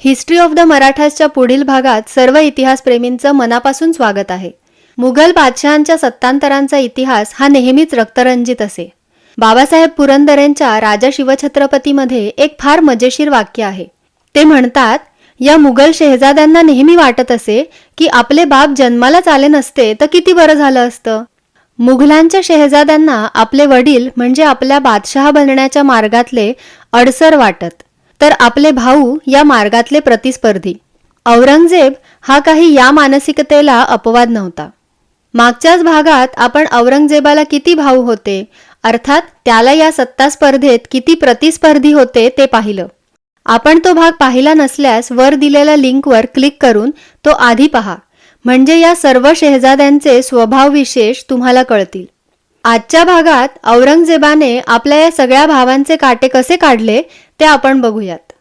History of the मराठासच्या पुढील भागात सर्व इतिहासप्रेमींचं मनापासून स्वागत आहे. मुघल बादशहांच्या सत्तांतरांचा इतिहास हा नेहमीच रक्तरंजित असे. बाबासाहेब पुरंदरेंच्या राजा शिवछत्रपतीमध्ये एक फार मजेशीर वाक्य आहे. ते म्हणतात, या मुघल शहजाद्यांना नेहमी वाटत असे की आपले बाप जन्मालाच आले नसते तर किती बरं झालं असतं. मुघलांच्या शहजाद्यांना आपले वडील म्हणजे आपल्या बादशहा बनण्याच्या मार्गातले अडसर वाटत, तर आपले भाऊ या मार्गातले प्रतिस्पर्धी. औरंगजेब हा काही या मानसिकतेला अपवाद नव्हता. मागच्याच भागात आपण औरंगजेबाला किती भाऊ होते, अर्थात त्याला या सत्ता स्पर्धेत किती प्रतिस्पर्धी होते ते पाहिलं. आपण तो भाग पाहिला नसल्यास वर दिलेल्या लिंकवर क्लिक करून तो आधी पहा, म्हणजे या सर्व शहजाद्यांचे स्वभाव विशेष तुम्हाला कळतील. आजच्या भागात औरंगजेबाने आपल्या या सगळ्या भावांचे काटे कसे काढले ते आपण बघूयात.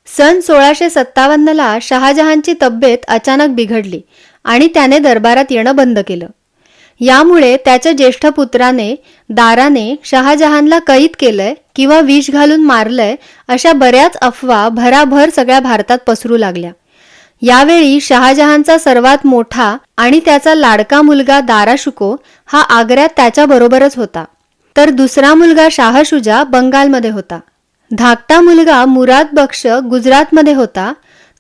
सन 1657ला शहाजहानची तब्येत अचानक बिघडली आणि त्याने दरबारात येणं बंद केलं. यामुळे त्याच्या ज्येष्ठ पुत्राने दाराने शहाजहानला कैद केलंय किंवा विष घालून मारलंय अशा बऱ्याच अफवा भराभर सगळ्या भारतात पसरू लागल्या. यावेळी शहाजहानचा सर्वात मोठा आणि त्याचा लाडका मुलगा दारा शुको हा आग्र्यात त्याच्याबरोबरच होता, तर दुसरा मुलगा शाह शुजा बंगालमध्ये होता. धाकटा मुलगा मुराद बक्ष गुजरातमध्ये होता,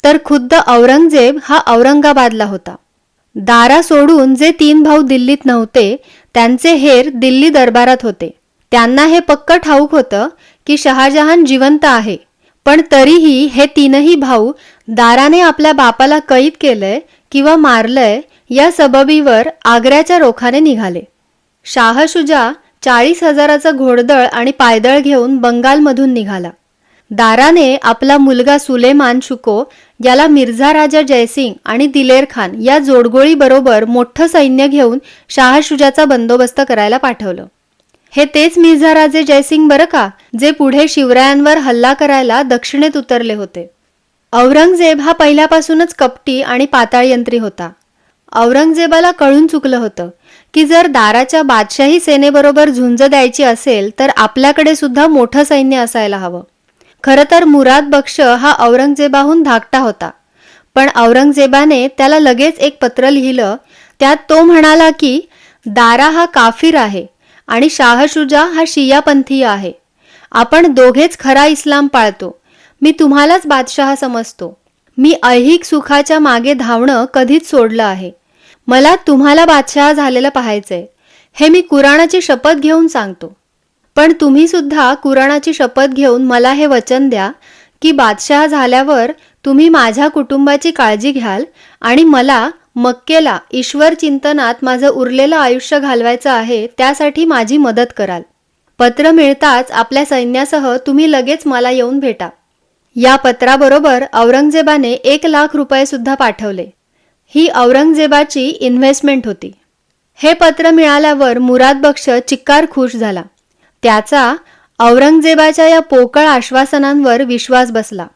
तर खुद्द औरंगजेब हा औरंगाबादला होता. दारा सोडून जे 3 भाऊ दिल्लीत नव्हते त्यांचे हेर दिल्ली दरबारात होते. त्यांना हे पक्क ठाऊक होतं की शहाजहान जिवंत आहे, पण तरीही हे 3ही भाऊ दाराने आपल्या बापाला कैद केलंय किंवा मारलंय या सबबीवर आग्र्याच्या रोखाने निघाले. शाह शुजा 40,000चं घोडदळ आणि पायदळ घेऊन बंगालमधून निघाला. दाराने आपला मुलगा सुलेमान शुको याला मिर्झा राजा जयसिंग आणि दिलेर खान या जोडगोळीबरोबर मोठं सैन्य घेऊन शाह शुजाचा बंदोबस्त करायला पाठवलं. हे तेच मिर्झा राजे जयसिंग बरं का, जे पुढे शिवरायांवर हल्ला करायला दक्षिणेत उतरले होते. औरंगजेब हा पहिल्यापासूनच कपटी आणि पाताळयंत्री होता. औरंगजेबाला कळून चुकलं होतं की जर दाराच्या बादशाही सेनेबरोबर झुंज द्यायची असेल तर आपल्याकडे सुद्धा मोठं सैन्य असायला हवं. खरं तर मुराद बक्ष हा औरंगजेबाहून धाकटा होता, पण औरंगजेबाने त्याला लगेच एक पत्र लिहिलं. त्यात तो म्हणाला की दारा हा काफिर आहे आणि शाह शुजा हा शियापंथीय आहे. आपण दोघेच खरा इस्लाम पाळतो. मी तुम्हालाच बादशहा समजतो. मी ऐहिक सुखाच्या मागे धावणं कधीच सोडलं आहे. मला तुम्हाला बादशहा झालेलं पाहायचंय. हे मी कुराणाची शपथ घेऊन सांगतो. पण तुम्ही सुद्धा कुराणाची शपथ घेऊन मला हे वचन द्या की बादशहा झाल्यावर तुम्ही माझ्या कुटुंबाची काळजी घ्याल आणि मला मक्केला ईश्वर चिंतनात माझं उरलेलं आयुष्य घालवायचं आहे, त्यासाठी माझी मदत कराल. पत्र मिळताच आपल्या सैन्यासह तुम्ही लगेच मला येऊन भेटा. या पत्राबरोबर औरंगजेबाने 1,00,000 रुपये सुद्धा पाठवले. ही औरंगजेबाची इन्व्हेस्टमेंट होती. हे पत्र मिळाल्यावर मुराद बक्ष चिक्कार खुश झाला. त्याचा औरंगजेबाच्या या पोकळ आश्वासनांवर विश्वास बसला.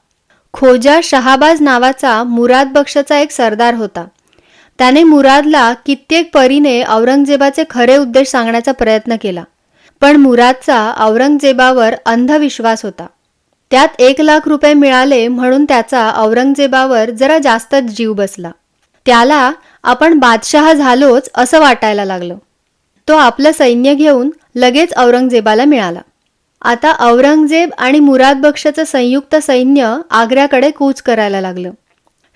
खोजा शहाबाज नावाचा मुराद बक्षचा एक सरदार होता. त्याने मुरादला कित्येक परीने औरंगजेबाचे खरे उद्देश सांगण्याचा प्रयत्न केला, पण मुरादचा औरंगजेबावर अंधविश्वास होता. त्यात 1,00,000 रुपये मिळाले म्हणून त्याचा औरंगजेबावर जरा जास्तच जीव बसला. त्याला आपण बादशहा झालोच असं वाटायला लागलं. तो आपलं सैन्य घेऊन लगेच औरंगजेबाला मिळाला. आता औरंगजेब आणि मुराद बक्षचं संयुक्त सैन्य आग्र्याकडे कूच करायला लागलं.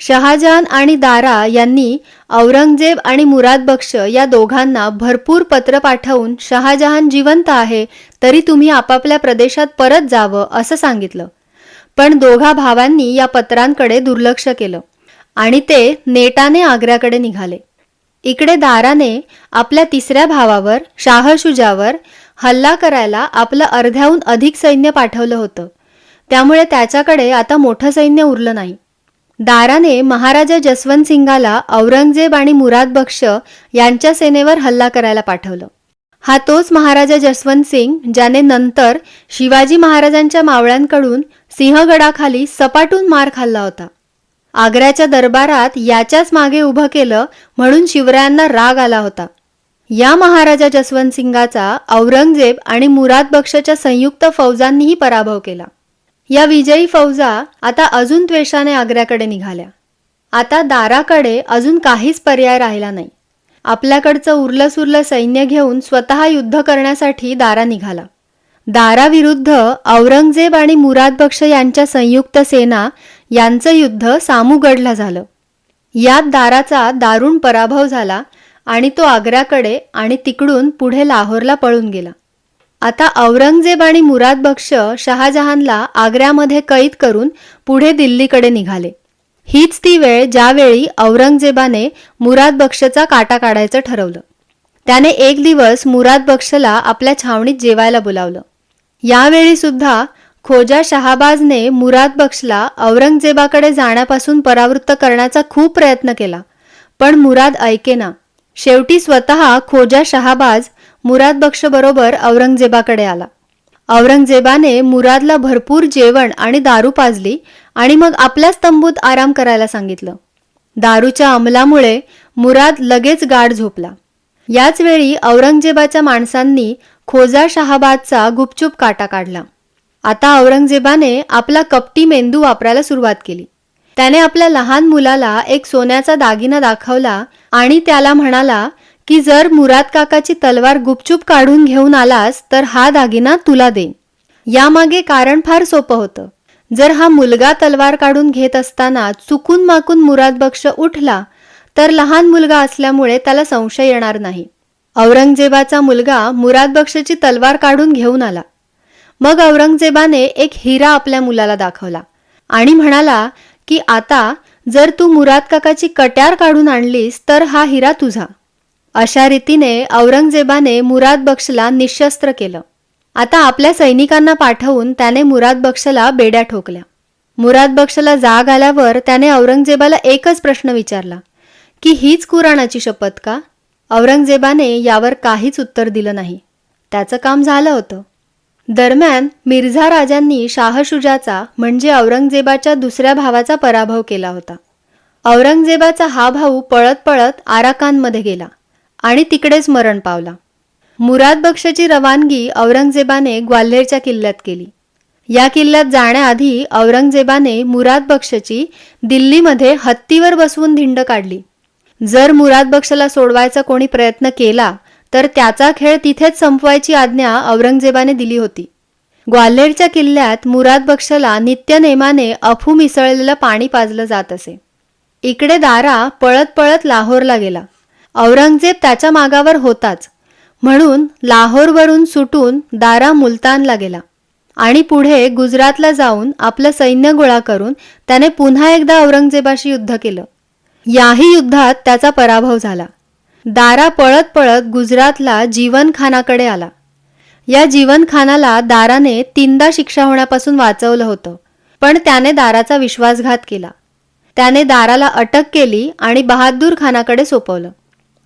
शहाजहान आणि दारा यांनी औरंगजेब आणि मुराद बक्ष या दोघांना भरपूर पत्र पाठवून शहाजहान जिवंत आहे, तरी तुम्ही आपापल्या प्रदेशात परत जावं असं सांगितलं. पण दोघा भावांनी या पत्रांकडे दुर्लक्ष केलं आणि ते नेटाने आग्र्याकडे निघाले. इकडे दाराने आपल्या 3ऱ्या भावावर शाह शुजावर हल्ला करायला आपलं अर्ध्याहून अधिक सैन्य पाठवलं होतं. त्यामुळे त्याच्याकडे आता मोठं सैन्य उरलं नाही. दाराने महाराजा जसवंत सिंगाला औरंगजेब आणि मुराद बक्ष यांच्या सेनेवर हल्ला करायला पाठवलं. हा तोच महाराजा जसवंत सिंग ज्याने नंतर शिवाजी महाराजांच्या मावळ्यांकडून सिंहगडाखाली सपाटून मार खाल्ला होता. आग्र्याच्या दरबारात याच्याच मागे उभं केलं म्हणून शिवरायांना राग आला होता. या महाराजा जसवंत सिंगाचा औरंगजेब आणि मुराद बक्षच्या संयुक्त फौजांनीही पराभव केला. या विजयी फौजा आता अजून द्वेषाने आग्र्याकडे निघाल्या. आता दाराकडे अजून काहीच पर्याय राहिला नाही. आपल्याकडचं उरलं सुरलं सैन्य घेऊन स्वतः युद्ध करण्यासाठी दारा निघाला. दाराविरुद्ध औरंगजेब आणि मुराद बक्ष यांच्या संयुक्त सेना यांचं युद्ध सामूगडला झालं. यात दाराचा दारुण पराभव झाला आणि तो आग्र्याकडे आणि तिकडून पुढे लाहोरला पळून गेला. आता औरंगजेब आणि मुराद बक्ष शहाजहानला आग्र्यामध्ये कैद करून पुढे दिल्लीकडे निघाले. हीच ती वेळ ज्यावेळी औरंगजेबाने मुराद बक्षचा काटा काढायचं ठरवलं. त्याने एक दिवस मुराद बक्षला आपल्या छावणीत जेवायला बोलावलं. यावेळी सुद्धा खोजा शहाबाजने मुराद बक्षला औरंगजेबाकडे जाण्यापासून परावृत्त करण्याचा खूप प्रयत्न केला, पण मुराद ऐकेना. शेवटी स्वतः खोजा शहाबाज मुराद बक्ष बरोबर औरंगजेबाकडे आला. औरंगजेबाने मुरादला भरपूर जेवण आणि दारू पाजली आणि मग आपल्याच तंबूत आराम करायला सांगितलं. दारूच्या अंमलामुळे मुराद लगेच गाढ झोपला. याच वेळी औरंगजेबाच्या माणसांनी खोजा शहाबाजचा गुपचूप काटा काढला. आता औरंगजेबाने आपला कपटी मेंदू वापरायला सुरुवात केली. त्याने आपल्या लहान मुलाला एक सोन्याचा दागिना दाखवला आणि त्याला म्हणाला की जर मुराद काकाची तलवार गुपचूप काढून घेऊन आलास तर हा दागिना तुला देईन. यामागे कारण फार सोपं होतं. जर हा मुलगा तलवार काढून घेत असताना चुकून माकून मुराद बक्ष उठला तर लहान मुलगा असल्यामुळे त्याला संशय येणार नाही. औरंगजेबाचा मुलगा मुराद बक्षची तलवार काढून घेऊन आला. मग औरंगजेबाने एक हिरा आपल्या मुलाला दाखवला आणि म्हणाला की आता जर तू मुराद काकाची कट्यार काढून आणलीस तर हा हिरा तुझा. अशा रीतीने औरंगजेबाने मुराद बक्षला निशस्त्र केलं. आता आपल्या सैनिकांना पाठवून त्याने मुराद बक्षला बेड्या ठोकल्या. मुराद बक्षला जाग आल्यावर त्याने औरंगजेबाला एकच प्रश्न विचारला की हीच कुराणाची शपथ का? औरंगजेबाने यावर काहीच उत्तर दिलं नाही. त्याचं काम झालं होतं. दरम्यान मिर्झा राजांनी शाह शुजाचा म्हणजे औरंगजेबाच्या दुसऱ्या भावाचा पराभव केला होता. औरंगजेबाचा हा भाऊ पळत पळत आराकानमध्ये गेला आणि तिकडेच मरण पावला. मुराद बक्षची रवानगी औरंगजेबाने ग्वाल्हेरच्या किल्ल्यात केली. या किल्ल्यात जाण्याआधी औरंगजेबाने मुराद बक्षची दिल्लीमध्ये हत्तीवर बसवून धिंड काढली. जर मुराद बक्षला सोडवायचा कोणी प्रयत्न केला तर त्याचा खेळ तिथेच संपवायची आज्ञा औरंगजेबाने दिली होती. ग्वाल्हेरच्या किल्ल्यात मुराद बक्षला नित्यनेमाने अफू मिसळलेलं पाणी पाजलं जात असे. इकडे दारा पळत पळत लाहोरला गेला. औरंगजेब त्याच्या मागावर होताच, म्हणून लाहोरवरून सुटून दारा मुलतानला गेला आणि पुढे गुजरातला जाऊन आपलं सैन्य गोळा करून त्याने पुन्हा एकदा औरंगजेबाशी युद्ध केलं. याही युद्धात त्याचा पराभव झाला. दारा पळत पळत गुजरातला जीवनखानाकडे आला. या जीवनखानाला दाराने 3दा शिक्षा होण्यापासून वाचवलं होतं, पण त्याने दाराचा विश्वासघात केला. त्याने दाराला अटक केली आणि बहादूर खानाकडे सोपवलं.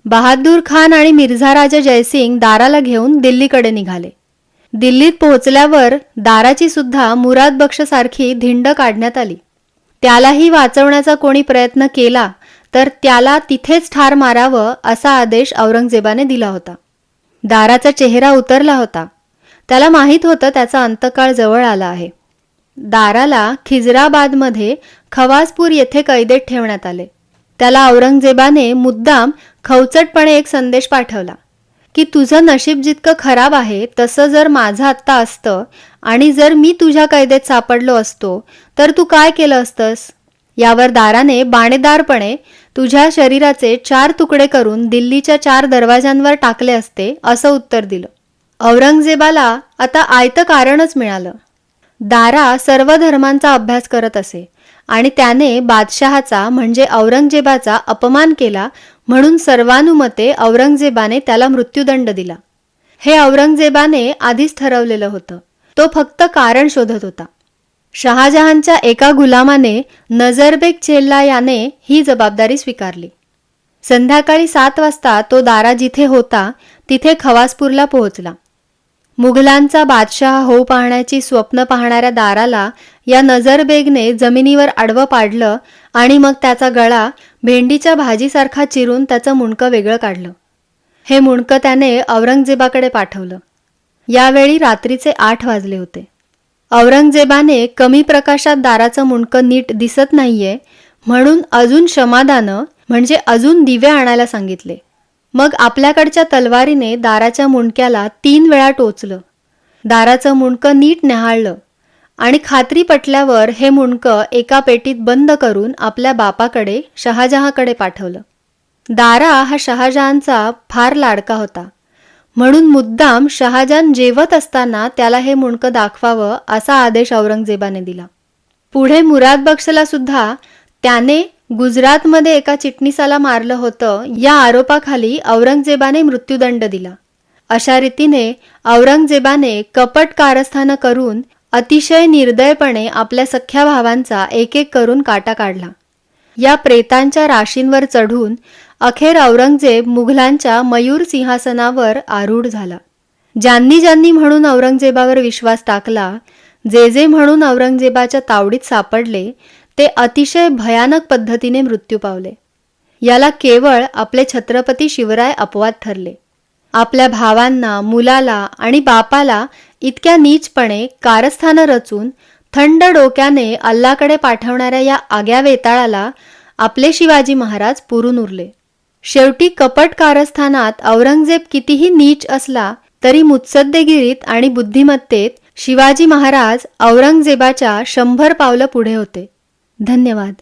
बहादूर खान आणि मिर्झा राजा जयसिंग दाराला घेऊन दिल्लीकडे निघाले. दिल्लीत पोहोचल्यावर दाराची सुद्धा मुराद बक्षसारखी धिंड काढण्यात आली. त्यालाही वाचवण्याचा कोणी प्रयत्न केला तर त्याला तिथेच ठार मारावं असा आदेश औरंगजेबाने दिला होता. दाराचा चेहरा उतरला होता. त्याला माहीत होतं त्याचा अंतकाळ जवळ आला आहे. दाराला खिजराबादमध्ये खवासपूर येथे कैदेत ठेवण्यात आले. त्याला औरंगजेबाने मुद्दाम खवचटपणे एक संदेश पाठवला की तुझं नशीब जितकं खराब आहे तसं जर माझं आत्ता असतं आणि जर मी तुझ्या कैदेत सापडलो असतो तर तू काय केलं असतंस? यावर दाराने बाणेदारपणे तुझ्या शरीराचे 4 तुकडे करून दिल्लीच्या 4 दरवाजांवर टाकले असते असं उत्तर दिलं. औरंगजेबाला आता आयतं कारणच मिळालं. दारा सर्व धर्मांचा अभ्यास करत असे आणि त्याने बादशहाचा म्हणजे औरंगजेबाचा अपमान केला म्हणून सर्वानुमते औरंगजेबाने त्याला मृत्यूदंड दिला. हे औरंगजेबाने आधीच ठरवलेलं होतं. तो फक्त कारण शोधत होता. शहाजहानच्या एका गुलामाने नजरबेग चेल्ला याने ही जबाबदारी स्वीकारली. संध्याकाळी 7 वाजता तो दारा जिथे होता तिथे खवासपूरला पोहोचला. मुघलांचा बादशाह होऊ पाहण्याची स्वप्न पाहणाऱ्या दाराला या नजरबेगने जमिनीवर आडवं पाडलं आणि मग त्याचा गळा भेंडीच्या भाजीसारखा चिरून त्याचं मुंडकं वेगळं काढलं. हे मुंडकं त्याने औरंगजेबाकडे पाठवलं. यावेळी रात्रीचे 8 वाजले होते. औरंगजेबाने कमी प्रकाशात दाराचं मुंडकं नीट दिसत नाहीये म्हणून अजून क्षमादानं म्हणजे अजून दिवे आणायला सांगितले. मग आपल्याकडच्या तलवारीने दाराच्या मुंडक्याला 3 वेळा टोचलं. दाराचं मुंडकं नीट न्याहाळलं आणि खात्री पटल्यावर हे मुंडकं एका पेटीत बंद करून आपल्या बापाकडे शहाजहांकडे पाठवलं. दारा हा शहाजहानचा फार लाडका होता म्हणून मुद्दाम शहाजहान जेवत असताना त्याला हे मुंडकं दाखवावं असा आदेश औरंगजेबाने दिला. पुढे मुरादबक्षला सुद्धा त्याने गुजरातमध्ये एका चिटणीसाला मारलं होतं या आरोपाखाली औरंगजेबाने मृत्यूदंड दिला. अशा रीतीने औरंगजेबाने कपट कारस्थानं करून अतिशय निर्दयपणे आपल्या सख्या भावांचा एक एक करून काटा काढला. या प्रेतांच्या राशींवर चढून अखेर औरंगजेब मुघलांच्या मयूर सिंहासनावर आरूढ झाला. ज्यांनी ज्यांनी म्हणून औरंगजेबावर विश्वास टाकला, जे जे म्हणून औरंगजेबाच्या तावडीत सापडले, ते अतिशय भयानक पद्धतीने मृत्यू पावले. याला केवळ आपले छत्रपती शिवराय अपवाद ठरले. आपल्या भावांना, मुलाला आणि बापाला इतक्या नीचपणे कारस्थानं रचून थंड डोक्याने अल्लाकडे पाठवणाऱ्या या आग्या वेताळाला आपले शिवाजी महाराज पुरून उरले. शेवटी कपट कारस्थानात औरंगजेब कितीही नीच असला तरी मुत्सद्देगिरीत आणि बुद्धिमत्तेत शिवाजी महाराज औरंगजेबाच्या 100 पावलं पुढे होते. धन्यवाद.